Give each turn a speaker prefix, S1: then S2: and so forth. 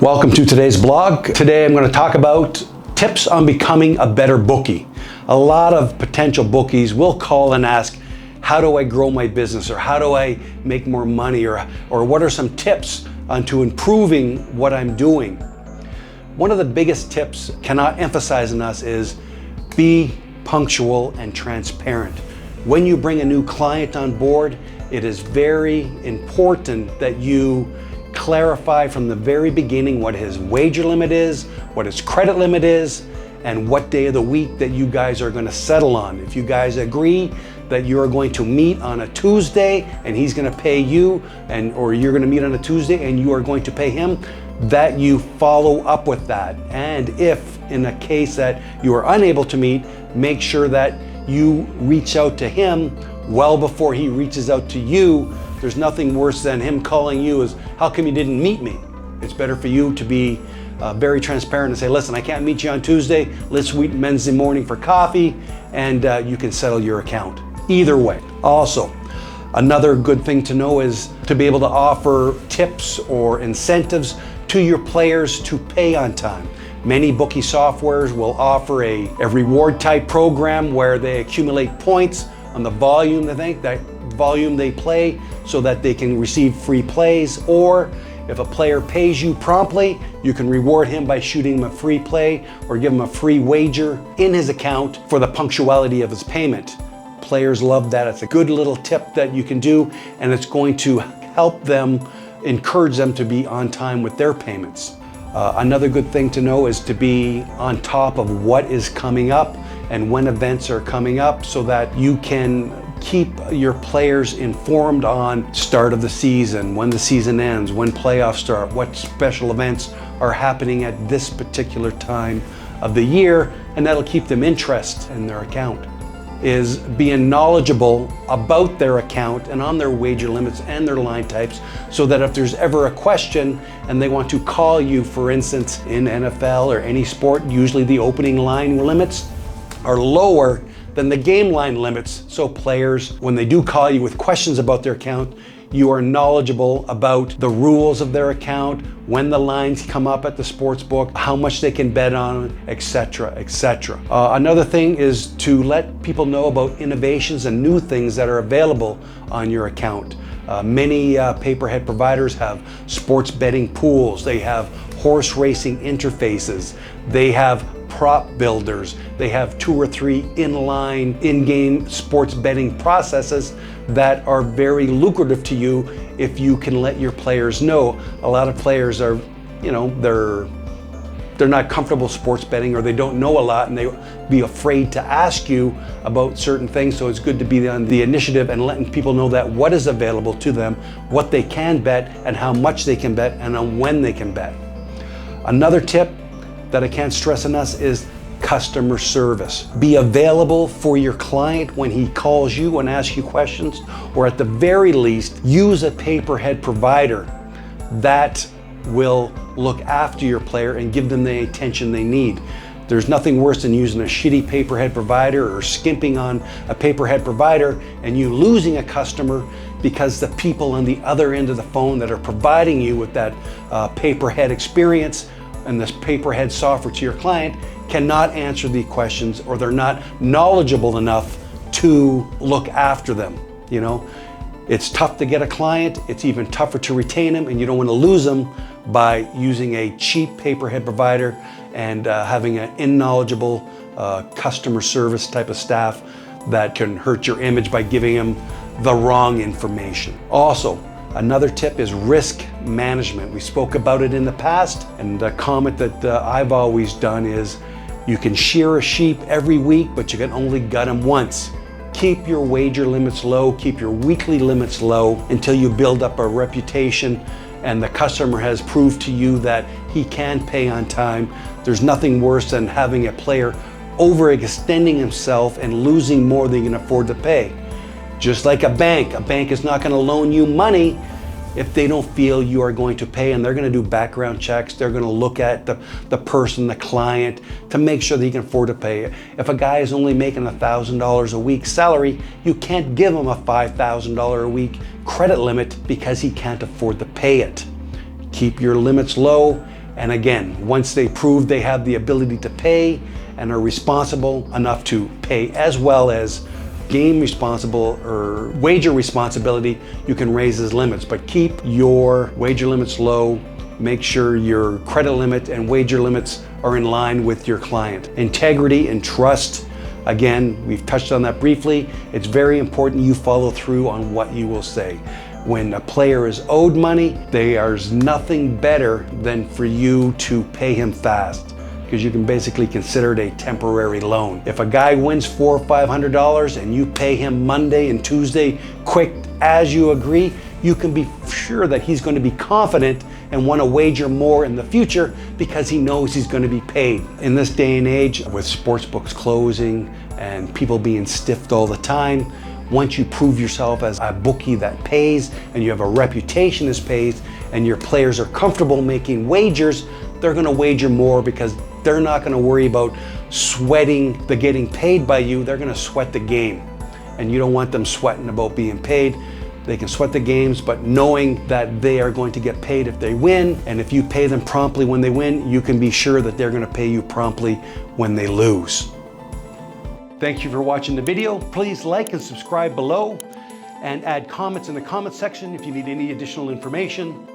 S1: Welcome to today's blog. Today I'm going to talk about tips on becoming a better bookie. A lot of potential bookies will call and ask, how do I grow my business, or how do I make more money, or what are some tips onto improving what I'm doing? One of the biggest tips, cannot emphasize enough, is be punctual and transparent. When you bring a new client on board, it is very important that you clarify from the very beginning what his wager limit is, what his credit limit is, and what day of the week that you guys are going to settle on. If you guys agree that you're going to meet on a Tuesday and he's going to pay you, or you're going to meet on a Tuesday and you are going to pay him, that you follow up with that. And if in a case that you are unable to meet, make sure that you reach out to him well before he reaches out to you. There's nothing worse than him calling you as, how come you didn't meet me? It's better for you to be very transparent and say, listen, I can't meet you on Tuesday. Let's meet Wednesday morning for coffee, and you can settle your account. Either way. Also, another good thing to know is to be able to offer tips or incentives to your players to pay on time. Many bookie softwares will offer a reward type program where they accumulate points on the volume they play, so that they can receive free plays. Or if a player pays you promptly, you can reward him by shooting him a free play or give him a free wager in his account for the punctuality of his payment. Players love that. It's a good little tip that you can do, and it's going to help them, encourage them to be on time with their payments. Another good thing to know is to be on top of what is coming up and when events are coming up, so that you can keep your players informed on start of the season, when the season ends, when playoffs start, what special events are happening at this particular time of the year, and that'll keep them interested in their account. Is being knowledgeable about their account and on their wager limits and their line types, so that if there's ever a question and they want to call you, for instance, in NFL or any sport, usually the opening line limits are lower than the game line limits. So players, when they do call you with questions about their account, you are knowledgeable about the rules of their account, when the lines come up at the sports book, how much they can bet on, etc., etc. Another thing is to let people know about innovations and new things that are available on your account. Many paperhead providers have sports betting pools, they have horse racing interfaces, they have prop builders, they have 2 or 3 inline, in-game sports betting processes that are very lucrative to you if you can let your players know. A lot of players are, they're not comfortable sports betting, or they don't know a lot, and they be afraid to ask you about certain things. So it's good to be on the initiative and letting people know that what is available to them, what they can bet, and how much they can bet, and on when they can bet. Another tip that I can't stress enough is customer service. Be available for your client when he calls you and asks you questions, or at the very least, use a paperhead provider that will look after your player and give them the attention they need. There's nothing worse than using a shitty paperhead provider or skimping on a paperhead provider and you losing a customer because the people on the other end of the phone that are providing you with that paperhead experience and this paperhead software to your client cannot answer the questions, or they're not knowledgeable enough to look after them. It's tough to get a client, it's even tougher to retain them, and you don't want to lose them by using a cheap paperhead provider and having an unknowledgeable customer service type of staff that can hurt your image by giving them the wrong information. Also, another tip is risk management. We spoke about it in the past, and a comment that I've always done is, you can shear a sheep every week, but you can only gut them once. Keep your wager limits low, keep your weekly limits low until you build up a reputation and the customer has proved to you that he can pay on time. There's nothing worse than having a player overextending himself and losing more than he can afford to pay. Just like a bank is not going to loan you money if they don't feel you are going to pay, and they're going to do background checks. They're going to look at the person, the client, to make sure that he can afford to pay. If a guy is only making $1,000 a week salary, you can't give him a $5,000 a week credit limit because he can't afford to pay it. Keep your limits low And again, once they prove they have the ability to pay and are responsible enough to pay, as well as game responsible or wager responsibility, you can raise his limits. But keep your wager limits low. Make sure your credit limit and wager limits are in line with your client. Integrity and trust. Again, we've touched on that briefly. It's very important you follow through on what you will say. When a player is owed money, there's nothing better than for you to pay him fast, because you can basically consider it a temporary loan. If a guy wins $400 or $500 and you pay him Monday and Tuesday quick as you agree, you can be sure that he's going to be confident and want to wager more in the future because he knows he's going to be paid. In this day and age, with sports books closing and people being stiffed all the time, once you prove yourself as a bookie that pays and you have a reputation as pays and your players are comfortable making wagers, they're going to wager more because they're not going to worry about sweating the getting paid by you. They're going to sweat the game, and you don't want them sweating about being paid. They can sweat the games, but knowing that they are going to get paid if they win, and if you pay them promptly when they win, you can be sure that they're going to pay you promptly when they lose. Thank you for watching the video. Please like and subscribe below and add comments in the comment section if you need any additional information.